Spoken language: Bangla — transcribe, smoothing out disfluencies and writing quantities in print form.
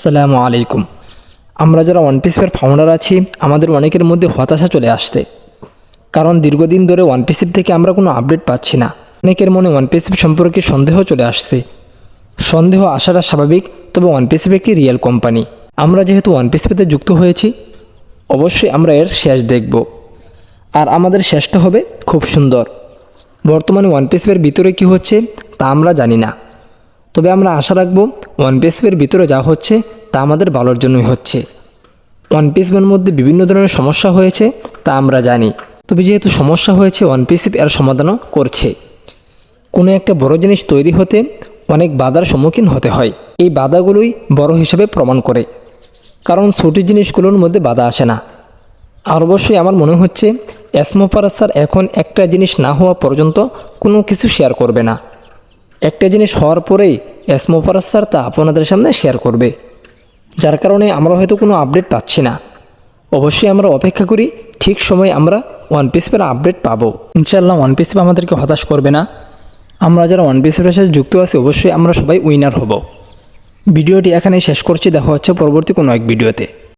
আসসালামু আলাইকুম। আমরা যারা ওয়ানপিসের ফাউন্ডার আছি আমাদের অনেকের মধ্যে হতাশা চলে আসছে, কারণ দীর্ঘদিন ধরে ওয়ানপিস থেকে আমরা কোনো আপডেট পাচ্ছি না। অনেকের মনে ওয়ানপিস সম্পর্কে সন্দেহ চলে আসছে। সন্দেহ আসাটা স্বাভাবিক, তবে ওয়ানপিস একটি রিয়েল কোম্পানি। আমরা যেহেতু ওয়ানপিসতে যুক্ত হয়েছি, অবশ্যই আমরা এর শেষ দেখব, আর আমাদের শেষটা হবে খুব সুন্দর। বর্তমানে ওয়ানপিসের ভিতরে কি হচ্ছে তা আমরা জানি না, তবে আমরা আশা রাখব ওয়ানপিসের ভিতরে যা হচ্ছে তা আমাদের ভালোর জন্যই হচ্ছে। ওয়ানপিসের মধ্যে বিভিন্ন ধরনের সমস্যা হয়েছে তা আমরা জানি, তবে যেহেতু সমস্যা হয়েছে ওয়ানপিস এর সমাধানও করছে। কোনো একটা বড় জিনিস তৈরি হতে অনেক বাধার সম্মুখীন হতে হয়, এই বাধাগুলোই বড় হিসেবে প্রমাণ করে, কারণ ছোট জিনিসগুলোর মধ্যে বাধা আসে না। আর অবশ্যই আমার মনে হচ্ছে এসমোফারাজ স্যার এখন একটা জিনিস না হওয়া পর্যন্ত কোনো কিছু শেয়ার করবে না। একটা জিনিস হওয়ার পরেই এসমোফারাজ স্যার তা আপনাদের সামনে শেয়ার করবে, যার কারণে আমরা হয়তো কোনো আপডেট পাচ্ছি না। অবশ্যই আমরা অপেক্ষা করি, ঠিক সময়ে আমরা ওয়ানপিসের আপডেট পাবো। ইনশাআল্লাহ ওয়ানপিস আমাদেরকে হতাশ করবে না। আমরা যারা ওয়ানপিসের সাথে যুক্ত আছি অবশ্যই আমরা সবাই উইনার হব। ভিডিওটি এখানেই শেষ করছি, দেখা হচ্ছে পরবর্তী কোনো এক ভিডিওতে।